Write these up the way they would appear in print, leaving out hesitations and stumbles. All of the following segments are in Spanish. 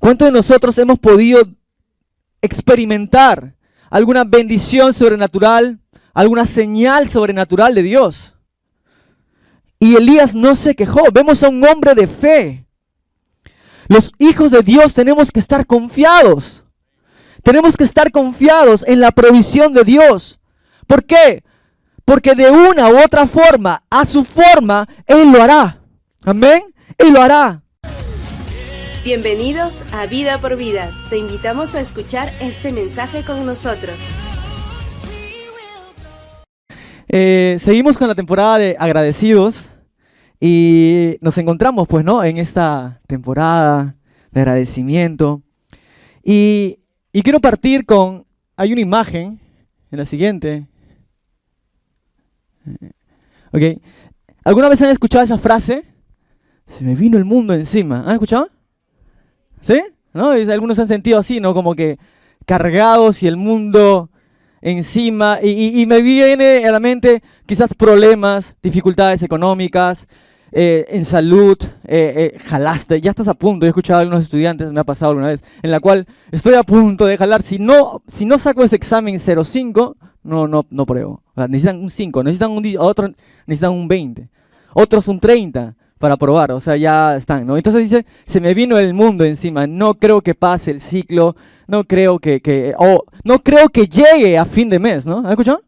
¿Cuántos de nosotros hemos podido experimentar alguna bendición sobrenatural, alguna señal sobrenatural de Dios? Y Elías no se quejó. Vemos a un hombre de fe. Los hijos de Dios tenemos que estar confiados. Tenemos que estar confiados en la provisión de Dios. ¿Por qué? Porque de una u otra forma, a su forma, Él lo hará. Amén. Él lo hará. Bienvenidos a Vida por Vida. Te invitamos a escuchar este mensaje con nosotros. Seguimos con la temporada de agradecidos y nos encontramos, pues, ¿no?, en esta temporada de agradecimiento. Y quiero partir con, hay una imagen en la siguiente. Ok. ¿Alguna vez han escuchado esa frase? Se me vino el mundo encima. ¿Han escuchado? ¿Sí? ¿No? Algunos se han sentido así, ¿no? Como que cargados y el mundo encima. Y me viene a la mente quizás problemas, dificultades económicas, en salud, jalaste, ya estás a punto. He escuchado a algunos estudiantes, me ha pasado alguna vez, en la cual estoy a punto de jalar. Si no saco ese examen 0.5, no pruebo. O sea, necesitan un 5, otros necesitan un 20, otros un 30 para probar, o sea, ya están, ¿no? Entonces dice, se me vino el mundo encima, no creo que pase el ciclo, no creo que llegue a fin de mes, ¿no? ¿Has escuchado?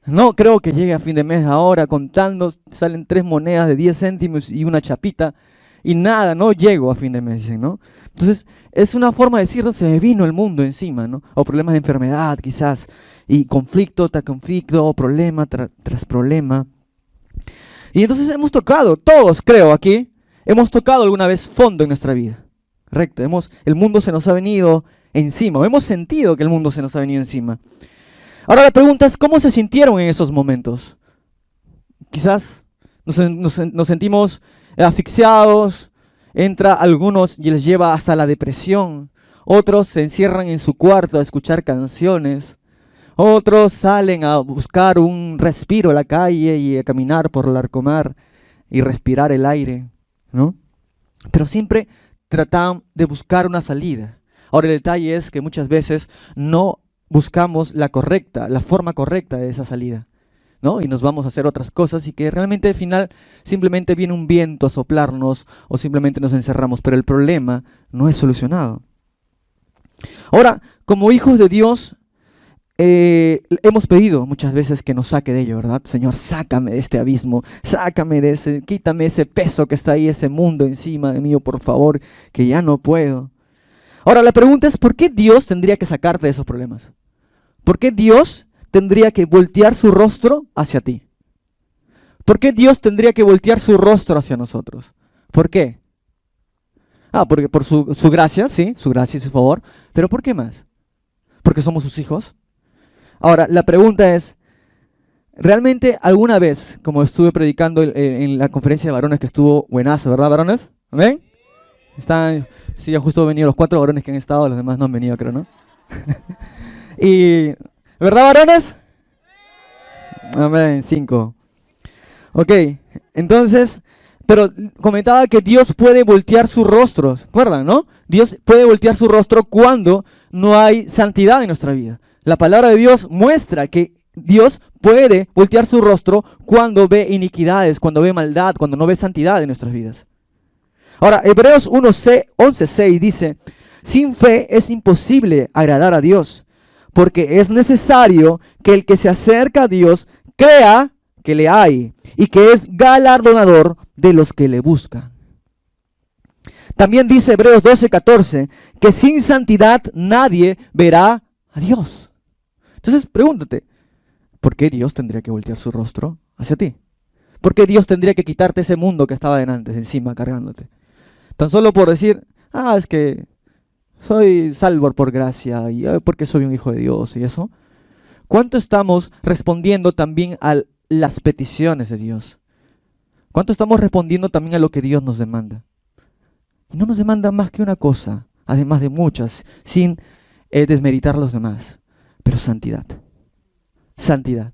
No creo que llegue a fin de mes ahora, contando, salen 3 monedas de 10 céntimos y una chapita, y nada, no llego a fin de mes, dicen, ¿no? Entonces, es una forma de decir, ¿no?, se me vino el mundo encima, ¿no? O problemas de enfermedad, quizás, y conflicto tras conflicto, problema tras problema. Y entonces hemos tocado, todos creo aquí, hemos tocado alguna vez fondo en nuestra vida. Correcto, el mundo se nos ha venido encima, o hemos sentido que el mundo se nos ha venido encima. Ahora la pregunta es, ¿cómo se sintieron en esos momentos? Quizás nos sentimos asfixiados, entra algunos y les lleva hasta la depresión, otros se encierran en su cuarto a escuchar canciones, otros salen a buscar un respiro a la calle y a caminar por el Larcomar y respirar el aire, ¿no? Pero siempre tratan de buscar una salida. Ahora el detalle es que muchas veces no buscamos la forma correcta de esa salida, ¿no? Y nos vamos a hacer otras cosas y que realmente al final simplemente viene un viento a soplarnos o simplemente nos encerramos, pero el problema no es solucionado. Ahora, como hijos de Dios, hemos pedido muchas veces que nos saque de ello, ¿verdad? Señor, sácame de este abismo, quítame ese peso que está ahí, ese mundo encima de mí, por favor, que ya no puedo. Ahora la pregunta es, ¿por qué Dios tendría que sacarte de esos problemas? ¿Por qué Dios tendría que voltear su rostro hacia ti? ¿Por qué Dios tendría que voltear su rostro hacia nosotros? ¿Por qué? Porque por su gracia, sí, su gracia y su favor, pero ¿por qué más? ¿Porque somos sus hijos? Ahora, la pregunta es, ¿realmente alguna vez, como estuve predicando en la conferencia de varones que estuvo buenazo, ¿verdad, varones? ¿Amén? Sí, ya justo han venido los 4 varones que han estado, los demás no han venido, creo, ¿no? Y, ¿verdad, varones? Amén, 5. Ok, entonces, pero comentaba que Dios puede voltear su rostro, ¿recuerdan, no? Dios puede voltear su rostro cuando no hay santidad en nuestra vida. La palabra de Dios muestra que Dios puede voltear su rostro cuando ve iniquidades, cuando ve maldad, cuando no ve santidad en nuestras vidas. Ahora, Hebreos 11:6 dice, sin fe es imposible agradar a Dios, porque es necesario que el que se acerca a Dios crea que le hay y que es galardonador de los que le buscan. También dice Hebreos 12:14 que sin santidad nadie verá a Dios. Entonces pregúntate, ¿por qué Dios tendría que voltear su rostro hacia ti? ¿Por qué Dios tendría que quitarte ese mundo que estaba encima cargándote? Tan solo por decir, es que soy salvo por gracia y porque soy un hijo de Dios y eso. ¿Cuánto estamos respondiendo también a las peticiones de Dios? ¿Cuánto estamos respondiendo también a lo que Dios nos demanda? Y no nos demanda más que una cosa, además de muchas, sin desmeritar a los demás, pero santidad. Santidad.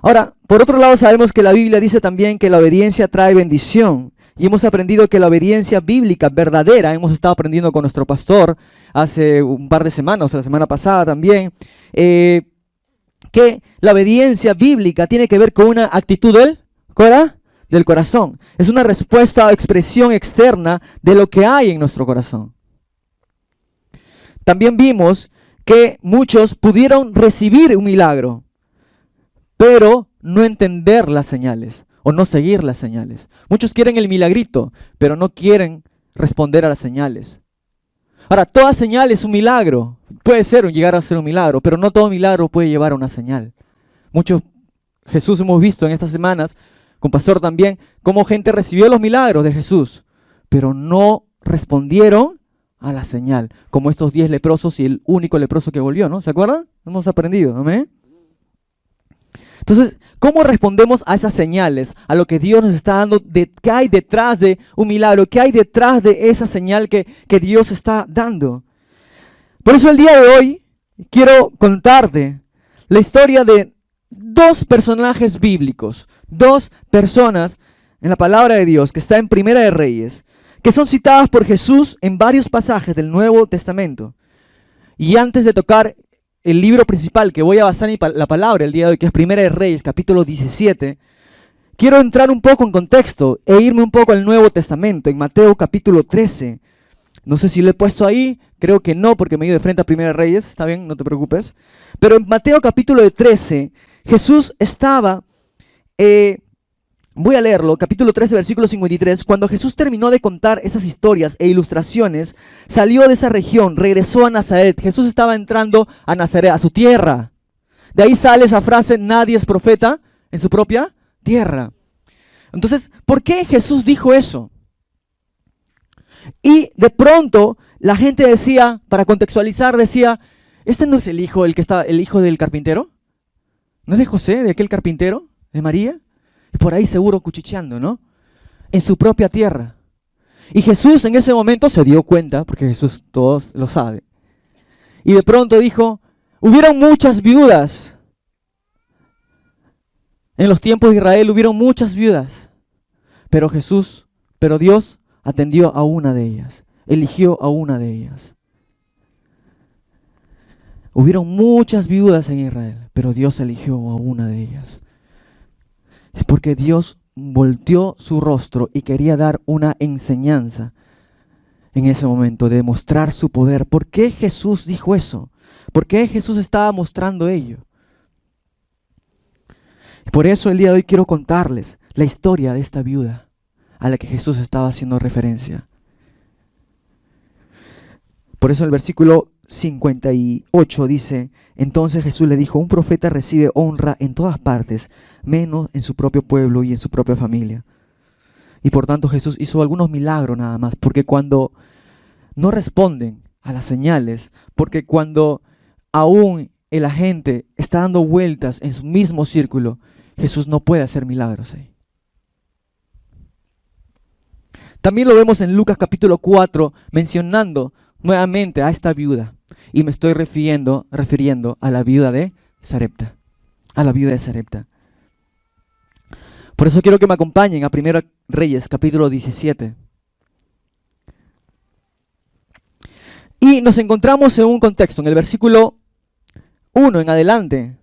Ahora, por otro lado sabemos que la Biblia dice también que la obediencia trae bendición. Y hemos aprendido que la obediencia bíblica verdadera, hemos estado aprendiendo con nuestro pastor hace un par de semanas, la semana pasada también, que la obediencia bíblica tiene que ver con una actitud del corazón. Es una respuesta o expresión externa de lo que hay en nuestro corazón. También vimos que muchos pudieron recibir un milagro, pero no entender las señales o no seguir las señales. Muchos quieren el milagrito, pero no quieren responder a las señales. Ahora, toda señal es un milagro. Puede llegar a ser un milagro, pero no todo milagro puede llevar a una señal. Jesús hemos visto en estas semanas, con pastor también, cómo gente recibió los milagros de Jesús, pero no respondieron a la señal, como estos 10 leprosos y el único leproso que volvió, ¿no? ¿Se acuerdan? Hemos aprendido, ¿amén? Entonces, ¿cómo respondemos a esas señales? A lo que Dios nos está dando, ¿qué hay detrás de un milagro? ¿Qué hay detrás de esa señal que Dios está dando? Por eso el día de hoy quiero contarte la historia de 2 personajes bíblicos, 2 personas en la palabra de Dios que está en Primera de Reyes, que son citadas por Jesús en varios pasajes del Nuevo Testamento. Y antes de tocar el libro principal que voy a basar la palabra el día de hoy, que es Primera de Reyes, capítulo 17, quiero entrar un poco en contexto e irme un poco al Nuevo Testamento, en Mateo capítulo 13. No sé si lo he puesto ahí, creo que no, porque me he ido de frente a Primera de Reyes, está bien, no te preocupes. Pero en Mateo capítulo 13, Jesús estaba... voy a leerlo, capítulo 13, versículo 53. Cuando Jesús terminó de contar esas historias e ilustraciones, salió de esa región, regresó a Nazaret. Jesús estaba entrando a Nazaret, a su tierra. De ahí sale esa frase, nadie es profeta en su propia tierra. Entonces, ¿por qué Jesús dijo eso? Y de pronto la gente decía, para contextualizar, decía, ¿este no es el hijo del carpintero? ¿No es de José, de aquel carpintero, de María? Y por ahí seguro cuchicheando, ¿no? En su propia tierra. Y Jesús en ese momento se dio cuenta, porque Jesús todos lo sabe. Y de pronto dijo, hubieron muchas viudas. En los tiempos de Israel hubieron muchas viudas. Pero Dios atendió a una de ellas. Eligió a una de ellas. Hubieron muchas viudas en Israel, pero Dios eligió a una de ellas. Es porque Dios volteó su rostro y quería dar una enseñanza en ese momento, de mostrar su poder. ¿Por qué Jesús dijo eso? ¿Por qué Jesús estaba mostrando ello? Por eso el día de hoy quiero contarles la historia de esta viuda a la que Jesús estaba haciendo referencia. Por eso el versículo 58 dice, entonces Jesús le dijo, un profeta recibe honra en todas partes, menos en su propio pueblo y en su propia familia. Y por tanto Jesús hizo algunos milagros nada más, porque cuando no responden a las señales, porque cuando aún el agente está dando vueltas en su mismo círculo, Jesús no puede hacer milagros ahí. También lo vemos en Lucas capítulo 4, mencionando nuevamente a esta viuda. Y me estoy refiriendo a la viuda de Sarepta. A la viuda de Sarepta. Por eso quiero que me acompañen a 1 Reyes, capítulo 17. Y nos encontramos en un contexto, en el versículo 1 en adelante.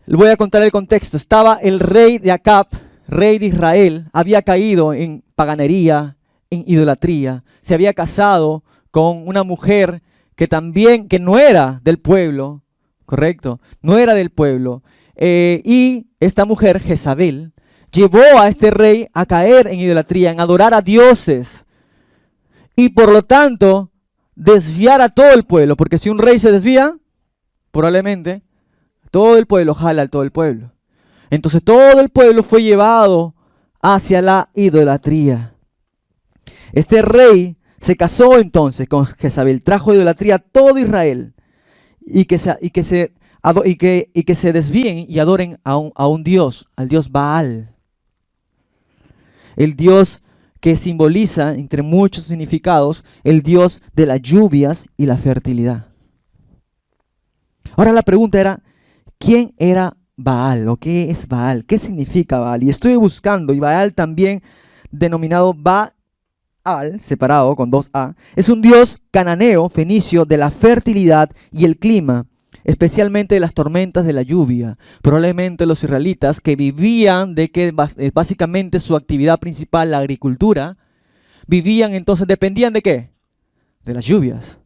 Les voy a contar el contexto. Estaba el rey de Acab, rey de Israel, había caído en paganería, en idolatría. Se había casado con una mujer que no era del pueblo, ¿correcto? No era del pueblo. Y esta mujer, Jezabel, llevó a este rey a caer en idolatría, en adorar a dioses. Y por lo tanto, desviar a todo el pueblo. Porque si un rey se desvía, probablemente todo el pueblo jala a todo el pueblo. Entonces todo el pueblo fue llevado hacia la idolatría. Este rey se casó entonces con Jezabel, trajo idolatría a todo Israel y que se desvíen y adoren a un dios, al dios Baal. El dios que simboliza, entre muchos significados, el dios de las lluvias y la fertilidad. Ahora la pregunta era, ¿quién era Baal o qué es Baal? ¿Qué significa Baal? Y estoy buscando, y Baal también denominado Baal, separado con 2A, es un dios cananeo, fenicio, de la fertilidad y el clima, especialmente de las tormentas de la lluvia. Probablemente los israelitas que vivían de que básicamente su actividad principal, la agricultura, vivían entonces, dependían de ¿qué? De las lluvias,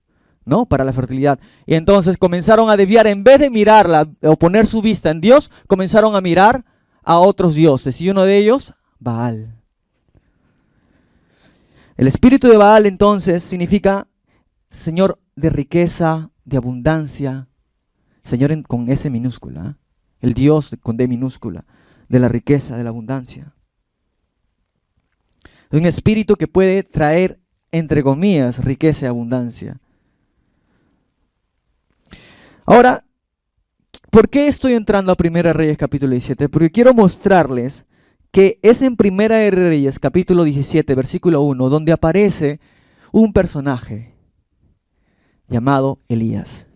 ¿no? Para la fertilidad. Y entonces comenzaron a desviar, en vez de mirarla o poner su vista en Dios, comenzaron a mirar a otros dioses. Y uno de ellos, Baal. El espíritu de Baal entonces significa Señor de riqueza, de abundancia, Señor con S minúscula, el Dios con D minúscula, de la riqueza, de la abundancia. Es un espíritu que puede traer, entre comillas, riqueza y abundancia. Ahora, ¿por qué estoy entrando a 1 Reyes capítulo 17? Porque quiero mostrarles que es en 1 Reyes capítulo 17, versículo 1, donde aparece un personaje llamado Elías.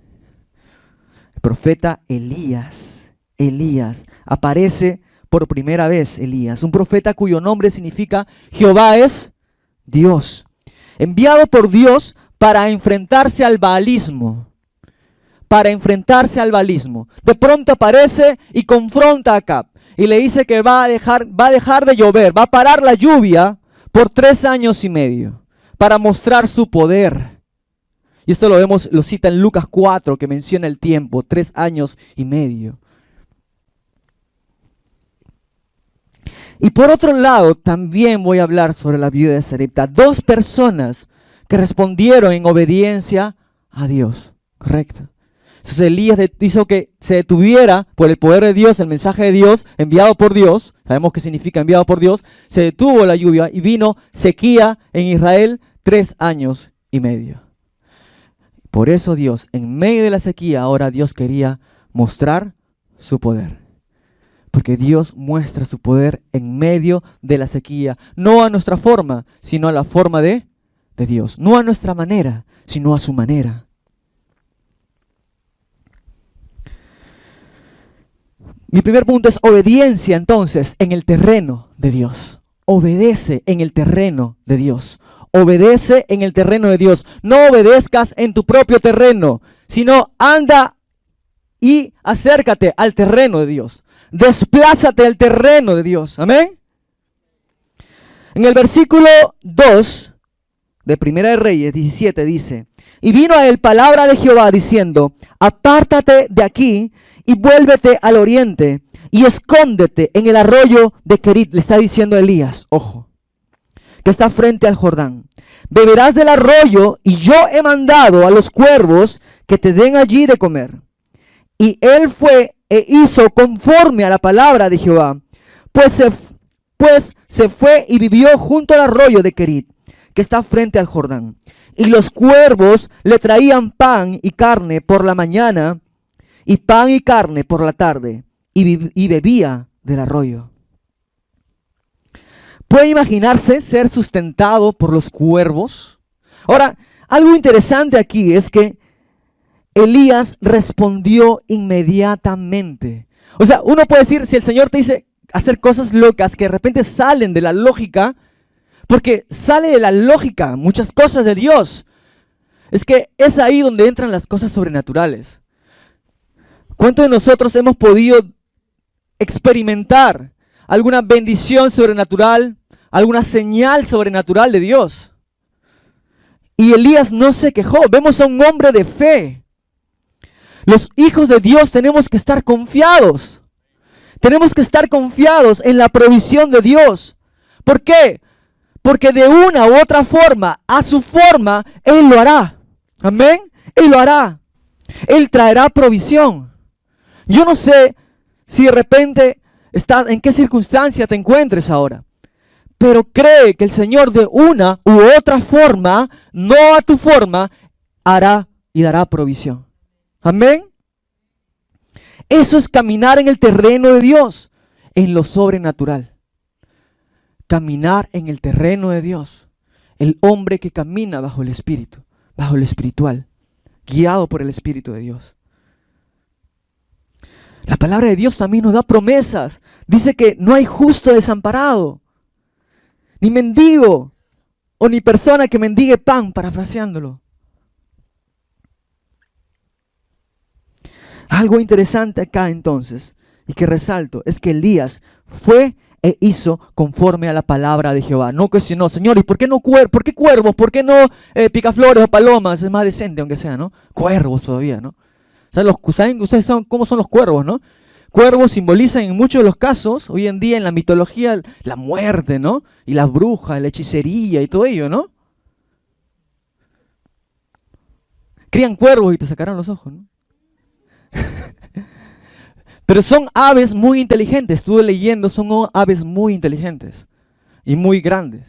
El profeta Elías. Aparece por primera vez Elías, un profeta cuyo nombre significa Jehová es Dios. Enviado por Dios para enfrentarse al baalismo. De pronto aparece y confronta a Acab. Y le dice que va a dejar de llover, va a parar la lluvia por 3 años y medio para mostrar su poder. Y esto lo cita en Lucas 4, que menciona el tiempo, 3 años y medio. Y por otro lado, también voy a hablar sobre la viuda de Sarepta. 2 personas que respondieron en obediencia a Dios. Correcto. Entonces Elías hizo que se detuviera por el poder de Dios, el mensaje de Dios, enviado por Dios. Sabemos qué significa enviado por Dios. Se detuvo la lluvia y vino sequía en Israel 3 años y medio. Por eso Dios, en medio de la sequía, ahora Dios quería mostrar su poder. Porque Dios muestra su poder en medio de la sequía. No a nuestra forma, sino a la forma de Dios. No a nuestra manera, sino a su manera. Mi primer punto es obediencia, entonces, en el terreno de Dios. Obedece en el terreno de Dios. Obedece en el terreno de Dios. No obedezcas en tu propio terreno, sino anda y acércate al terreno de Dios. Desplázate al terreno de Dios. Amén. En el versículo 2 de 1 Reyes 17 dice: y vino a él palabra de Jehová diciendo: apártate de aquí y vuélvete al oriente y escóndete en el arroyo de Querit. Le está diciendo Elías, ojo, que está frente al Jordán. Beberás del arroyo y yo he mandado a los cuervos que te den allí de comer. Y él fue e hizo conforme a la palabra de Jehová, pues se fue y vivió junto al arroyo de Querit, que está frente al Jordán. Y los cuervos le traían pan y carne por la mañana, y pan y carne por la tarde, y bebía del arroyo. ¿Puede imaginarse ser sustentado por los cuervos? Ahora, algo interesante aquí es que Elías respondió inmediatamente. O sea, uno puede decir, si el Señor te dice hacer cosas locas que de repente salen de la lógica, porque sale de la lógica muchas cosas de Dios, es que es ahí donde entran las cosas sobrenaturales. ¿Cuántos de nosotros hemos podido experimentar alguna bendición sobrenatural, alguna señal sobrenatural de Dios? Y Elías no se quejó. Vemos a un hombre de fe. Los hijos de Dios tenemos que estar confiados. Tenemos que estar confiados en la provisión de Dios. ¿Por qué? Porque de una u otra forma, a su forma, Él lo hará. Amén. Él lo hará. Él traerá provisión. Yo no sé si de repente en qué circunstancia te encuentres ahora, pero cree que el Señor de una u otra forma, no a tu forma, hará y dará provisión. Amén. Eso es caminar en el terreno de Dios, en lo sobrenatural. Caminar en el terreno de Dios. El hombre que camina bajo el Espíritu, bajo lo espiritual, guiado por el Espíritu de Dios. La palabra de Dios también nos da promesas. Dice que no hay justo desamparado. ni mendigo o ni persona que mendigue pan, parafraseándolo. Algo interesante acá entonces, y que resalto, es que Elías fue e hizo conforme a la palabra de Jehová. No que si no, Señor, ¿y por qué no por qué cuervos? ¿Por qué no picaflores o palomas? Es más decente aunque sea, ¿no? Cuervos todavía, ¿no? O sea, ¿saben ustedes cómo son los cuervos, no? Cuervos simbolizan en muchos de los casos, hoy en día en la mitología, la muerte, ¿no? Y las brujas, la hechicería y todo ello, ¿no? Crían cuervos y te sacarán los ojos, ¿no? Pero son aves muy inteligentes, estuve leyendo, son aves muy inteligentes y muy grandes.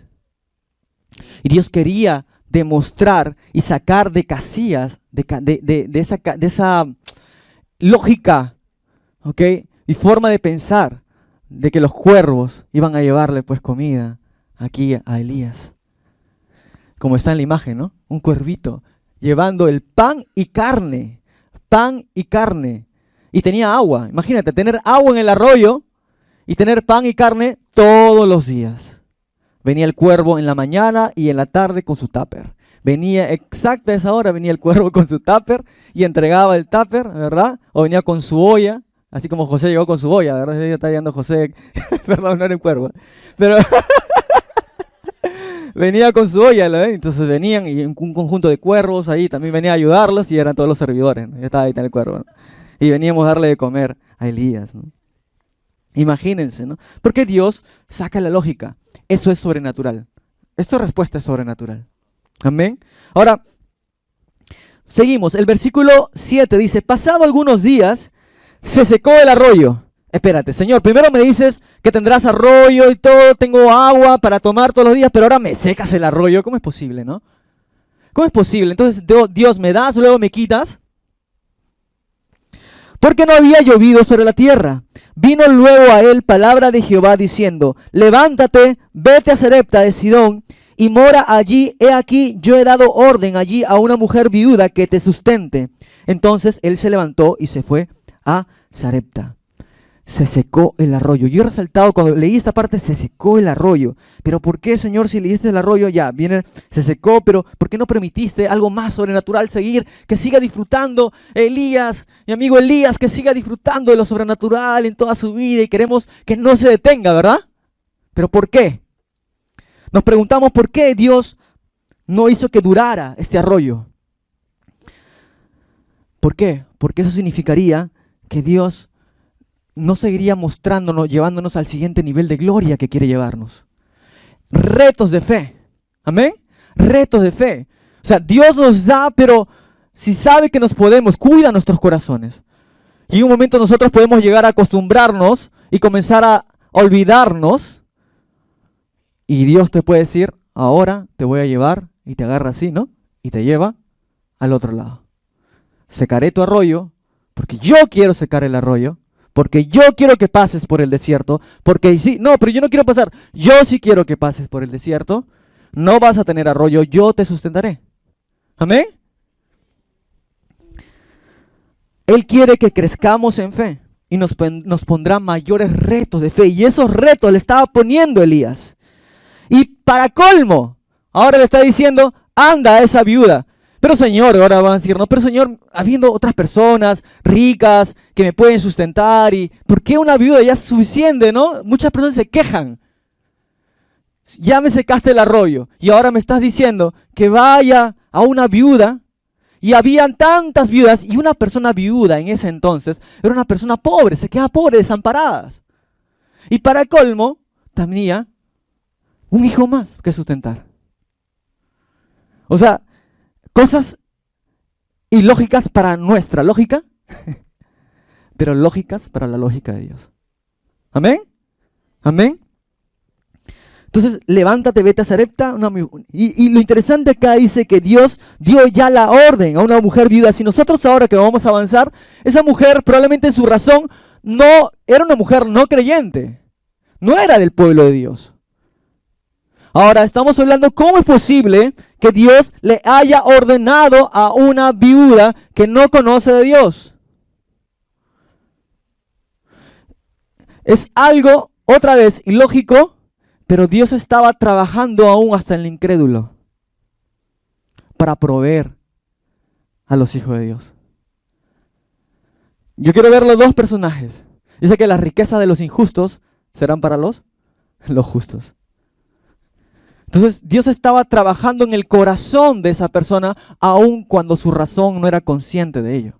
Y Dios quería demostrar y sacar de casillas, de esa lógica, ¿ok? Y forma de pensar de que los cuervos iban a llevarle pues comida aquí a Elías. Como está en la imagen, ¿no? Un cuervito llevando el pan y carne. Pan y carne. Y tenía agua. Imagínate, tener agua en el arroyo y tener pan y carne todos los días. Venía el cuervo en la mañana y en la tarde con su tupper. Venía exacta a esa hora, venía el cuervo con su tupper y entregaba el tupper, ¿verdad? O venía con su olla, así como José llegó con su olla, ¿verdad? Ya está llegando José, perdón, no era un cuervo. Pero venía con su olla, ¿no? Entonces venían y un conjunto de cuervos ahí también venía a ayudarlos y eran todos los servidores, ¿no? Ya estaba ahí el cuervo, ¿no? Y veníamos a darle de comer a Elías, ¿no? Imagínense, ¿no? Porque Dios saca la lógica. Eso es sobrenatural. Esta respuesta es sobrenatural. Amén. Ahora, seguimos. El versículo 7 dice, pasado algunos días, se secó el arroyo. Espérate, Señor, primero me dices que tendrás arroyo y todo, tengo agua para tomar todos los días, pero ahora me secas el arroyo. ¿Cómo es posible, no? ¿Cómo es posible? Entonces, Dios, me das, luego me quitas. Porque no había llovido sobre la tierra. Vino luego a él palabra de Jehová diciendo, levántate, vete a Sarepta de Sidón y mora allí. He aquí, yo he dado orden allí a una mujer viuda que te sustente. Entonces él se levantó y se fue a Sarepta. Se secó el arroyo. Yo he resaltado cuando leí esta parte, se secó el arroyo. Pero ¿por qué, Señor, si leíste el arroyo, ya viene, se secó, pero ¿por qué no permitiste algo más sobrenatural seguir? Que siga disfrutando Elías, mi amigo Elías, que siga disfrutando de lo sobrenatural en toda su vida y queremos que no se detenga, ¿verdad? ¿Pero por qué? Nos preguntamos por qué Dios no hizo que durara este arroyo. ¿Por qué? Porque eso significaría que Dios no seguiría mostrándonos, llevándonos al siguiente nivel de gloria que quiere llevarnos. Retos de fe. Amén. Retos de fe. O sea, Dios nos da, pero si sabe que nos podemos, cuida nuestros corazones. Y en un momento nosotros podemos llegar a acostumbrarnos y comenzar a olvidarnos. Y Dios te puede decir, ahora te voy a llevar, y te agarra así, ¿no? Y te lleva al otro lado. Secaré tu arroyo, porque yo quiero secar el arroyo. Porque yo quiero que pases por el desierto. Porque sí, no, pero yo no quiero pasar. Yo sí quiero que pases por el desierto. No vas a tener arroyo, yo te sustentaré. Amén. Él quiere que crezcamos en fe. Y nos pondrá mayores retos de fe. Y esos retos le estaba poniendo Elías. Y para colmo, ahora le está diciendo, anda a esa viuda. Pero Señor, ahora van a decir, no, pero Señor, habiendo otras personas ricas que me pueden sustentar, y ¿por qué una viuda ya es suficiente, no? Muchas personas se quejan. Ya me secaste el arroyo y ahora me estás diciendo que vaya a una viuda. Y habían tantas viudas y una persona viuda en ese entonces era una persona pobre, se quedaba pobre, desamparada. Y para colmo, tenía un hijo más que sustentar. O sea, cosas ilógicas para nuestra lógica, pero lógicas para la lógica de Dios. ¿Amén? ¿Amén? Entonces, levántate, vete a Sarepta. Y lo interesante acá dice que Dios dio ya la orden a una mujer viuda. Si nosotros ahora que vamos a avanzar, esa mujer probablemente en su razón no era una mujer no creyente. No era del pueblo de Dios. Ahora estamos hablando cómo es posible que Dios le haya ordenado a una viuda que no conoce de Dios. Es algo, otra vez, ilógico, Pero Dios estaba trabajando aún hasta en el incrédulo para proveer a los hijos de Dios. Yo quiero ver los dos personajes. Dice que las riquezas de los injustos serán para los justos. Entonces Dios estaba trabajando en el corazón de esa persona aun cuando su razón no era consciente de ello.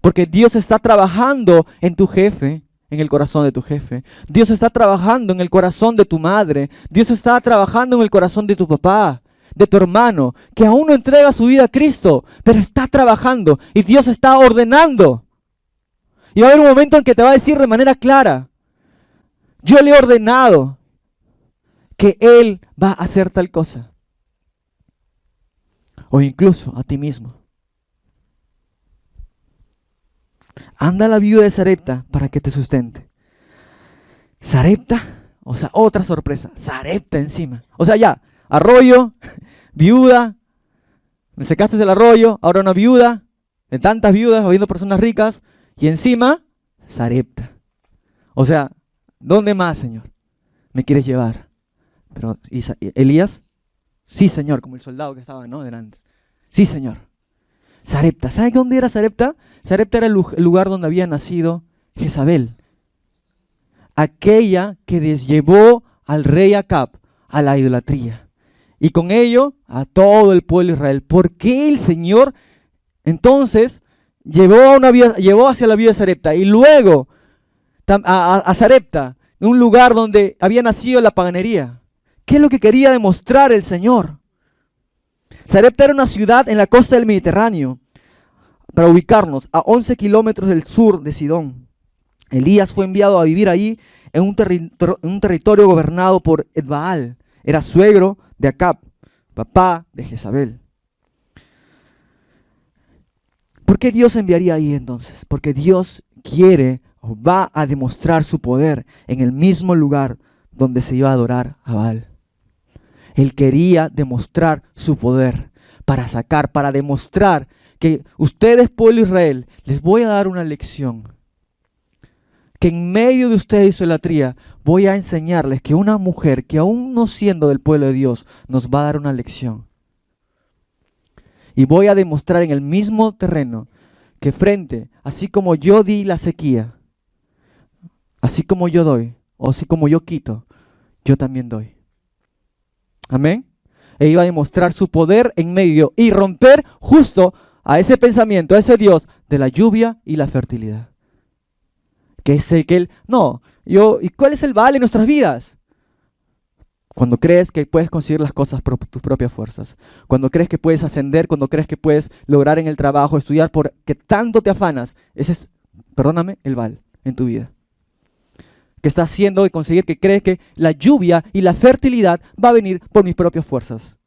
Porque Dios está trabajando en tu jefe, en el corazón de tu jefe. Dios está trabajando en el corazón de tu madre. Dios está trabajando en el corazón de tu papá, de tu hermano, que aún no entrega su vida a Cristo, pero está trabajando y Dios está ordenando. Y va a haber un momento en que te va a decir de manera clara, yo le he ordenado que Él va a hacer tal cosa. O incluso a ti mismo. Anda a la viuda de Sarepta para que te sustente. Sarepta, o sea, otra sorpresa. Sarepta encima. O sea, ya, arroyo, viuda, me secaste el arroyo, ahora una viuda, de tantas viudas, habiendo personas ricas, y encima, Sarepta. O sea, ¿dónde más, Señor, me quieres llevar? Pero Elías, sí, Señor, como el soldado que estaba, ¿no? Delante. Sí, Señor. Sarepta, ¿saben dónde era Sarepta? Sarepta era el lugar donde había nacido Jezabel. Aquella que llevó al rey Acab a la idolatría. Y con ello a todo el pueblo de Israel. ¿Por qué el Señor entonces llevó hacia la viuda de Sarepta? Y luego a Sarepta, un lugar donde había nacido la paganería. ¿Qué es lo que quería demostrar el Señor? Sarepta era una ciudad en la costa del Mediterráneo, para ubicarnos a 11 kilómetros del sur de Sidón. Elías fue enviado a vivir allí en un territorio gobernado por Etbaal. Era suegro de Acab, papá de Jezabel. ¿Por qué Dios enviaría ahí entonces? Porque Dios quiere o va a demostrar su poder en el mismo lugar donde se iba a adorar a Baal. Él quería demostrar su poder para demostrar que ustedes, pueblo de Israel, les voy a dar una lección. Que en medio de ustedes su idolatría voy a enseñarles que una mujer que aún no siendo del pueblo de Dios nos va a dar una lección. Y voy a demostrar en el mismo terreno que así como yo di la sequía, así como yo doy, o así como yo quito, yo también doy. Amén. E iba a demostrar su poder en medio y romper justo a ese pensamiento, a ese Dios de la lluvia y la fertilidad. ¿Y cuál es el Baal en nuestras vidas? Cuando crees que puedes conseguir las cosas por tus propias fuerzas. Cuando crees que puedes ascender, cuando crees que puedes lograr en el trabajo, estudiar, porque tanto te afanas. Ese es, el Baal en tu vida. Que estás haciendo y conseguir que crees que la lluvia y la fertilidad va a venir por mis propias fuerzas.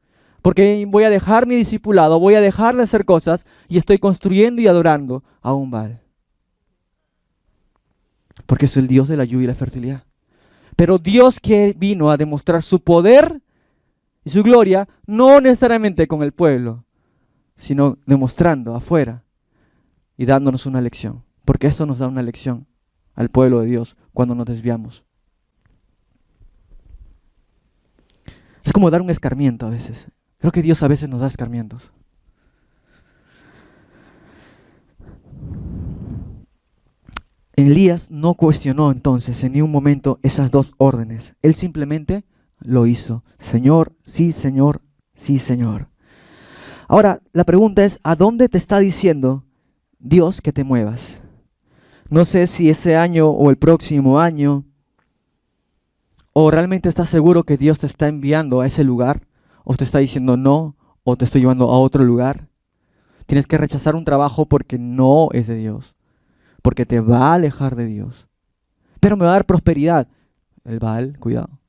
Porque voy a dejar mi discipulado, voy a dejar de hacer cosas y estoy construyendo y adorando a un Baal. Porque es el Dios de la lluvia y la fertilidad. Pero Dios que vino a demostrar su poder y su gloria, no necesariamente con el pueblo, sino demostrando afuera y dándonos una lección. Porque esto nos da una lección al pueblo de Dios cuando nos desviamos. Es como dar un escarmiento a veces. Creo que Dios a veces nos da escarmientos. Elías no cuestionó entonces en ningún momento esas dos órdenes. Él simplemente lo hizo. Señor, sí, Señor, sí, Señor. Ahora, la pregunta es, ¿a dónde te está diciendo Dios que te muevas? No sé si ese año o el próximo año, o realmente estás seguro que Dios te está enviando a ese lugar, o te está diciendo no, o te estoy llevando a otro lugar. Tienes que rechazar un trabajo porque no es de Dios, porque te va a alejar de Dios. Pero me va a dar prosperidad. El Baal, cuidado.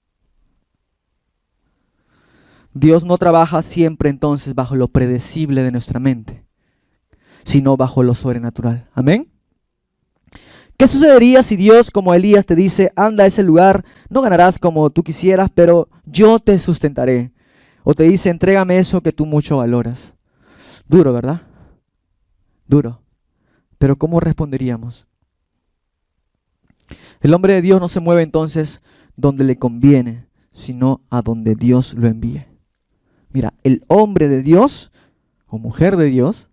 Dios no trabaja siempre entonces bajo lo predecible de nuestra mente, sino bajo lo sobrenatural. Amén. ¿Qué sucedería si Dios, como Elías, te dice, anda a ese lugar, no ganarás como tú quisieras, pero yo te sustentaré? O te dice, entrégame eso que tú mucho valoras. Duro, ¿verdad? Duro. Pero ¿cómo responderíamos? El hombre de Dios no se mueve entonces donde le conviene, sino a donde Dios lo envíe. Mira, el hombre de Dios o mujer de Dios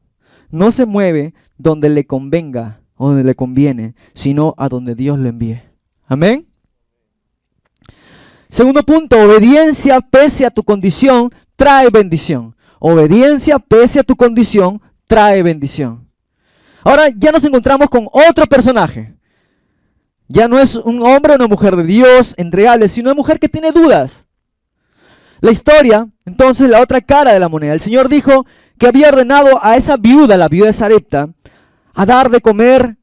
no se mueve donde le convenga o donde le conviene, sino a donde Dios lo envíe. Amén. Segundo punto, obediencia pese a tu condición trae bendición. Obediencia pese a tu condición trae bendición. Ahora ya nos encontramos con otro personaje. Ya no es un hombre o una mujer de Dios entregables, sino una mujer que tiene dudas. La historia, entonces, la otra cara de la moneda. El Señor dijo que había ordenado a esa viuda, la viuda de Sarepta, a dar de comer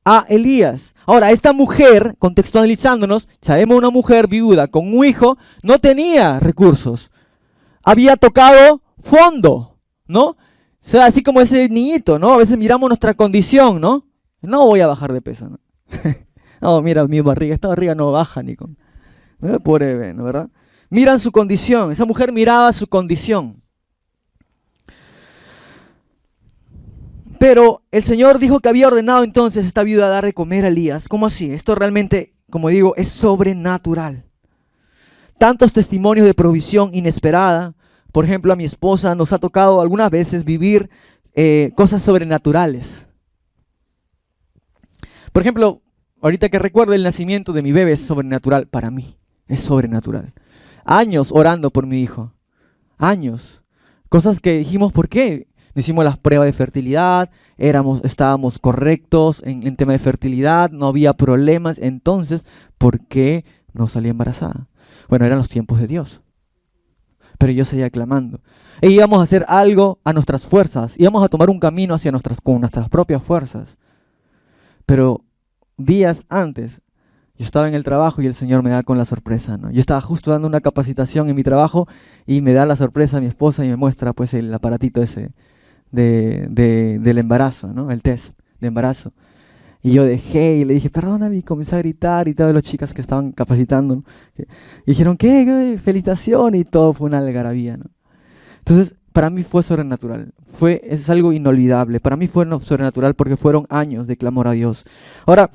a Elías. Ahora, esta mujer, contextualizándonos, sabemos una mujer viuda con un hijo, no tenía recursos. Había tocado fondo, ¿no? O sea, así como ese niñito, ¿no? A veces miramos nuestra condición, ¿no? No voy a bajar de peso, ¿no? No, mira, mi barriga, esta barriga no baja ni con... Pobre bebé, ¿no? ¿Verdad? Miran su condición, esa mujer miraba su condición. Pero el Señor dijo que había ordenado entonces a esta viuda a dar de comer a Elías. ¿Cómo así? Esto realmente, como digo, es sobrenatural. Tantos testimonios de provisión inesperada. Por ejemplo, a mi esposa nos ha tocado algunas veces vivir cosas sobrenaturales. Por ejemplo, ahorita que recuerdo el nacimiento de mi bebé es sobrenatural para mí. Es sobrenatural. Años orando por mi hijo. Años. Cosas que dijimos, ¿por qué? Hicimos las pruebas de fertilidad, estábamos correctos en tema de fertilidad, no había problemas. Entonces, ¿por qué no salí embarazada? Bueno, eran los tiempos de Dios. Pero yo seguía clamando. E íbamos a hacer algo a nuestras fuerzas. Íbamos a tomar un camino con nuestras propias fuerzas. Pero días antes, yo estaba en el trabajo y el Señor me da con la sorpresa, ¿no? Yo estaba justo dando una capacitación en mi trabajo y me da la sorpresa a mi esposa y me muestra pues el aparatito ese del embarazo, ¿no? El test de embarazo. Y yo dejé y le dije, perdóname, y comencé a gritar y todas las chicas que estaban capacitando, ¿no? Y dijeron, ¿qué? Felicitación, y todo fue una algarabía, ¿no? Entonces, para mí fue sobrenatural, es algo inolvidable. Para mí fue sobrenatural porque fueron años de clamor a Dios. Ahora,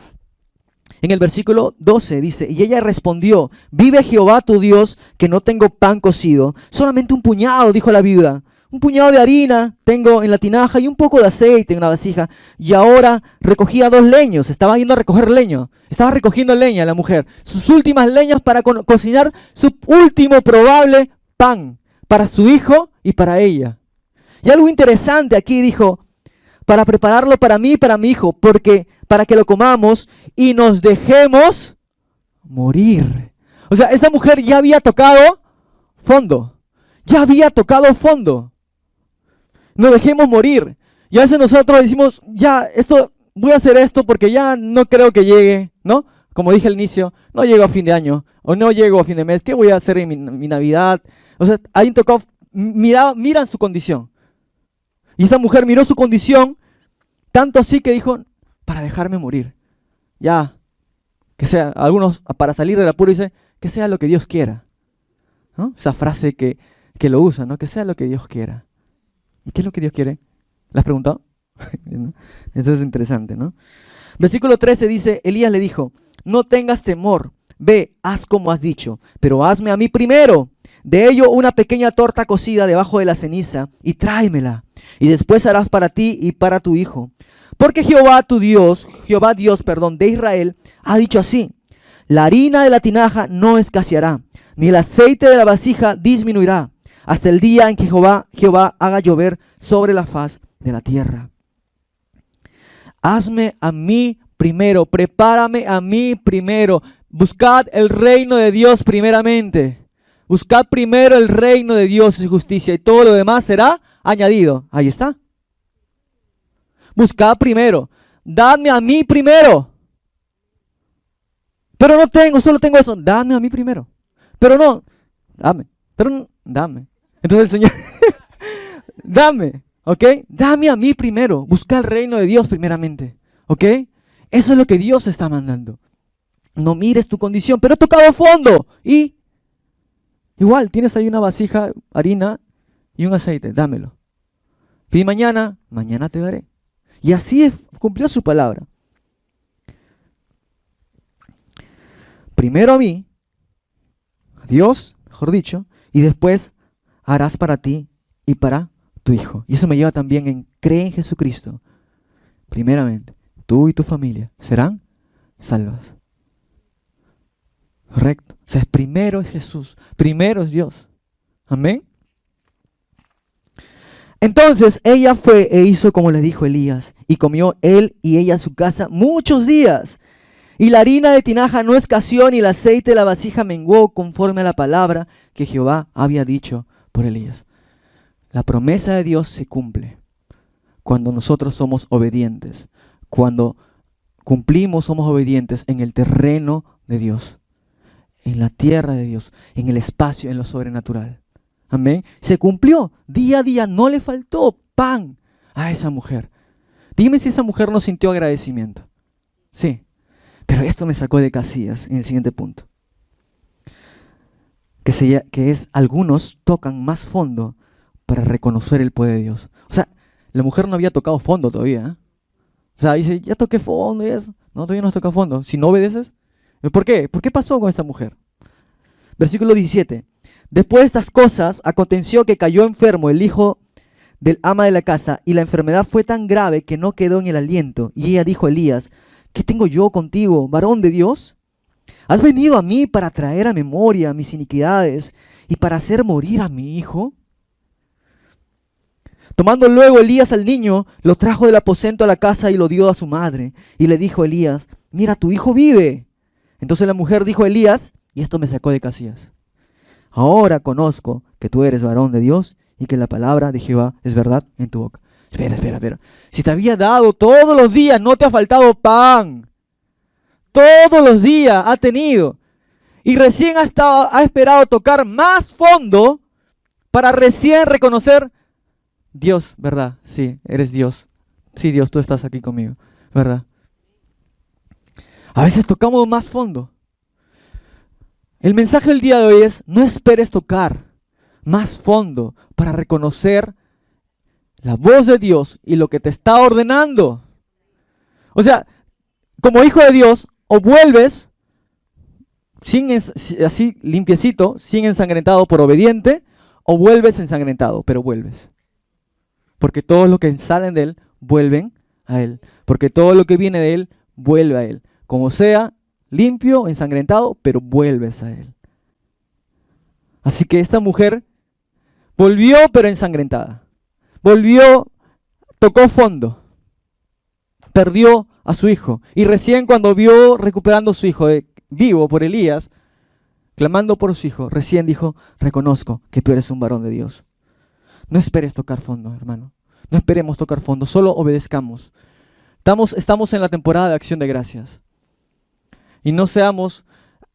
en el versículo 12 dice, y ella respondió, vive Jehová tu Dios, que no tengo pan cocido, solamente un puñado, dijo la viuda. Un puñado de harina tengo en la tinaja y un poco de aceite en la vasija. Y ahora recogía 2 leños. Estaba yendo a recoger leño. Estaba recogiendo leña la mujer. Sus últimas leñas para cocinar su último probable pan. Para su hijo y para ella. Y algo interesante aquí dijo, para prepararlo para mí y para mi hijo. Porque para que lo comamos y nos dejemos morir. O sea, esta mujer ya había tocado fondo. Ya había tocado fondo. No dejemos morir. Y a veces nosotros decimos, ya, voy a hacer esto porque ya no creo que llegue, ¿no? Como dije al inicio, no llego a fin de año, o no llego a fin de mes, ¿qué voy a hacer en mi Navidad? O sea, alguien tocó, miran su condición. Y esta mujer miró su condición, tanto así que dijo, para dejarme morir. Ya, que sea, algunos para salir del apuro dicen, que sea lo que Dios quiera, ¿no? Esa frase que lo usan, ¿no? Que sea lo que Dios quiera. ¿Y qué es lo que Dios quiere? ¿Le has preguntado? Eso es interesante, ¿no? Versículo 13 dice, Elías le dijo, no tengas temor, ve, haz como has dicho, pero hazme a mí primero de ello una pequeña torta cocida debajo de la ceniza y tráemela, y después harás para ti y para tu hijo. Porque Jehová Dios, de Israel, ha dicho así, la harina de la tinaja no escaseará, ni el aceite de la vasija disminuirá, hasta el día en que Jehová haga llover sobre la faz de la tierra. Hazme a mí primero, prepárame a mí primero. Buscad el reino de Dios primeramente. Buscad primero el reino de Dios y su justicia, y todo lo demás será añadido. Ahí está. Buscad primero. Dadme a mí primero. Pero no tengo, solo tengo eso. Dadme a mí primero. Pero no, dame. Pero no, dame. Entonces el Señor, dame, ¿ok? Dame a mí primero. Busca el reino de Dios primeramente, ¿ok? Eso es lo que Dios está mandando. No mires tu condición, pero he tocado fondo. Y igual, tienes ahí una vasija, harina y un aceite, dámelo. Pide mañana te daré. Y así cumplió su palabra. Primero a mí, Dios, mejor dicho, y después harás para ti y para tu hijo. Y eso me lleva también en cree en Jesucristo. Primeramente, tú y tu familia serán salvas. Correcto. O sea, primero es Jesús, primero es Dios. Amén. Entonces ella fue e hizo como le dijo Elías, y comió él y ella en su casa muchos días. Y la harina de tinaja no escaseó, ni el aceite de la vasija menguó, conforme a la palabra que Jehová había dicho por Elías. La promesa de Dios se cumple cuando nosotros somos obedientes, cuando cumplimos, somos obedientes en el terreno de Dios, en la tierra de Dios, en el espacio, en lo sobrenatural. Amén. Se cumplió día a día, no le faltó pan a esa mujer. Dime si esa mujer no sintió agradecimiento. Sí, pero esto me sacó de casillas en el siguiente punto. Que es, algunos tocan más fondo para reconocer el poder de Dios. O sea, la mujer no había tocado fondo todavía, ¿eh? O sea, dice, ya toqué fondo y eso. No, todavía no has tocado fondo. Si no obedeces, ¿por qué? ¿Por qué pasó con esta mujer? Versículo 17. Después de estas cosas, aconteció que cayó enfermo el hijo del ama de la casa, y la enfermedad fue tan grave que no quedó en el aliento. Y ella dijo a Elías, ¿qué tengo yo contigo, varón de Dios? ¿Has venido a mí para traer a memoria mis iniquidades y para hacer morir a mi hijo? Tomando luego Elías al niño, lo trajo del aposento a la casa y lo dio a su madre. Y le dijo a Elías, mira, tu hijo vive. Entonces la mujer dijo a Elías, y esto me sacó de casillas, ahora conozco que tú eres varón de Dios y que la palabra de Jehová es verdad en tu boca. Espera. Si te había dado todos los días, no te ha faltado pan. Todos los días ha tenido. Y recién ha esperado tocar más fondo para recién reconocer, Dios, ¿verdad? Sí, eres Dios. Sí, Dios, tú estás aquí conmigo, ¿verdad? A veces tocamos más fondo. El mensaje del día de hoy es, no esperes tocar más fondo para reconocer la voz de Dios y lo que te está ordenando. O sea, como hijo de Dios, o vuelves así limpiecito, sin ensangrentado por obediente, o vuelves ensangrentado, pero vuelves. Porque todo lo que salen de Él, vuelven a Él. Porque todo lo que viene de Él, vuelve a Él. Como sea, limpio, ensangrentado, pero vuelves a Él. Así que esta mujer volvió, pero ensangrentada. Volvió, tocó fondo. Perdió a su hijo. Y recién cuando vio recuperando a su hijo vivo por Elías, clamando por su hijo, recién dijo, reconozco que tú eres un varón de Dios. No esperes tocar fondo, hermano. No esperemos tocar fondo, solo obedezcamos. Estamos en la temporada de acción de gracias. Y no seamos,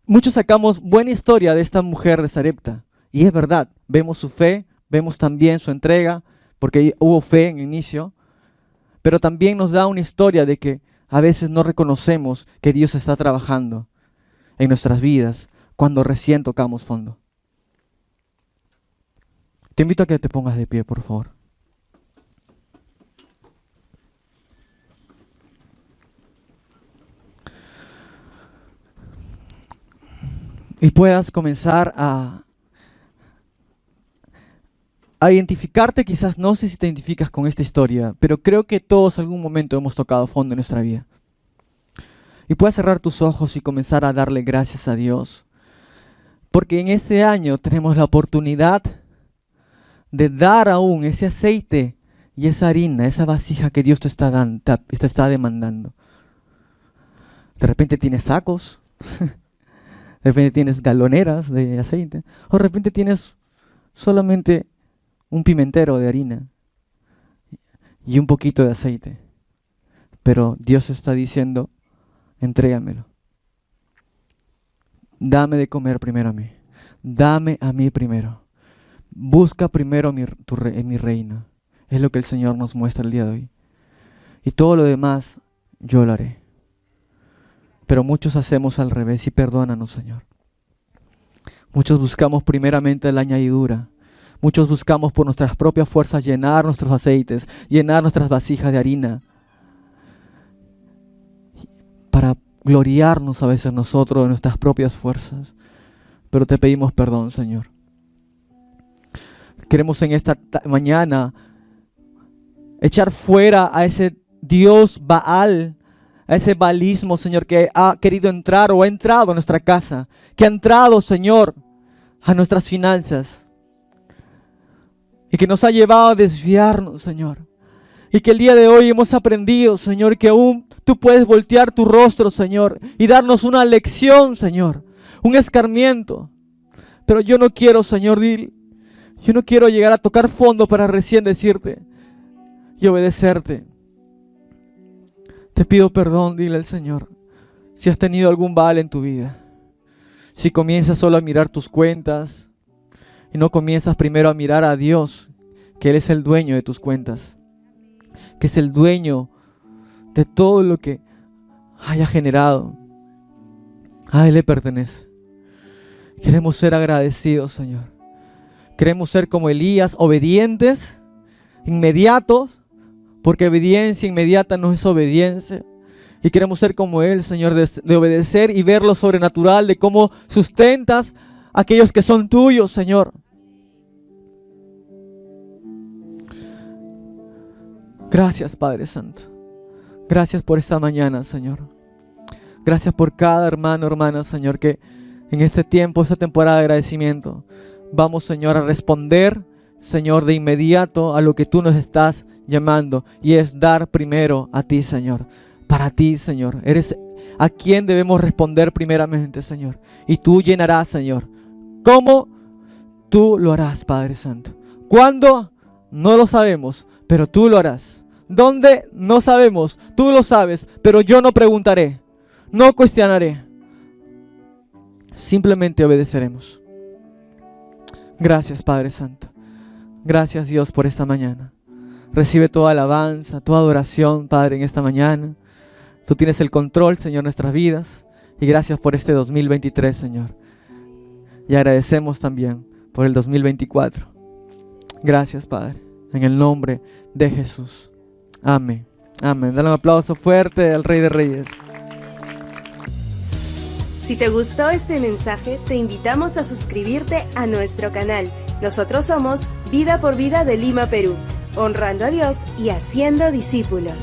muchos sacamos buena historia de esta mujer de Sarepta. Y es verdad, vemos su fe, vemos también su entrega, porque hubo fe en el inicio. Pero también nos da una historia de que a veces no reconocemos que Dios está trabajando en nuestras vidas cuando recién tocamos fondo. Te invito a que te pongas de pie, por favor. Y puedas comenzar a identificarte. Quizás no sé si te identificas con esta historia, pero creo que todos en algún momento hemos tocado fondo en nuestra vida. Y puedes cerrar tus ojos y comenzar a darle gracias a Dios. Porque en este año tenemos la oportunidad de dar aún ese aceite y esa harina, esa vasija que Dios te está demandando. De repente tienes sacos, de repente tienes galoneras de aceite, o de repente tienes solamente un pimentero de harina y un poquito de aceite. Pero Dios está diciendo, entrégamelo. Dame de comer primero a mí. Dame a mí primero. Busca primero en mi reino. Es lo que el Señor nos muestra el día de hoy. Y todo lo demás yo lo haré. Pero muchos hacemos al revés y perdónanos, Señor. Muchos buscamos primeramente la añadidura. Muchos buscamos por nuestras propias fuerzas llenar nuestros aceites, llenar nuestras vasijas de harina. Para gloriarnos a veces nosotros de nuestras propias fuerzas. pero te pedimos perdón, Señor. Queremos en esta mañana echar fuera a ese Dios Baal, a ese baalismo, Señor, que ha querido entrar o ha entrado a nuestra casa, que ha entrado, Señor, a nuestras finanzas y que nos ha llevado a desviarnos, Señor. Y que el día de hoy hemos aprendido, Señor, que aún tú puedes voltear tu rostro, Señor, y darnos una lección, Señor, un escarmiento. Pero yo no quiero, Señor, yo no quiero llegar a tocar fondo para recién decirte y obedecerte. Te pido perdón, dile al Señor, si has tenido algún Baal en tu vida. Si comienzas solo a mirar tus cuentas y no comienzas primero a mirar a Dios, que Él es el dueño de tus cuentas, que es el dueño de todo lo que haya generado. A Él le pertenece. Queremos ser agradecidos, Señor. Queremos ser como Elías, obedientes, inmediatos, porque obediencia inmediata no es obediencia. Y queremos ser como Él, Señor, de obedecer y ver lo sobrenatural, de cómo sustentas a aquellos que son tuyos, Señor. Gracias, Padre Santo. Gracias por esta mañana, Señor. Gracias por cada hermano, hermana, Señor, que en este tiempo, esta temporada de agradecimiento, vamos, Señor, a responder, Señor, de inmediato a lo que tú nos estás llamando, y es dar primero a ti, Señor. Para ti, Señor. Eres a quien debemos responder primeramente, Señor. Y tú llenarás, Señor. ¿Cómo? Tú lo harás, Padre Santo. ¿Cuándo? No lo sabemos, pero tú lo harás. ¿Dónde? No sabemos. Tú lo sabes, pero yo no preguntaré. No cuestionaré. Simplemente obedeceremos. Gracias, Padre Santo. Gracias, Dios, por esta mañana. Recibe toda alabanza, toda adoración, Padre, en esta mañana. Tú tienes el control, Señor, de nuestras vidas. Y gracias por este 2023, Señor. Y agradecemos también por el 2024. Gracias, Padre. En el nombre de Jesús. Amén. Amén. Dale un aplauso fuerte al Rey de Reyes. Si te gustó este mensaje, te invitamos a suscribirte a nuestro canal. Nosotros somos Vida por Vida de Lima, Perú, honrando a Dios y haciendo discípulos.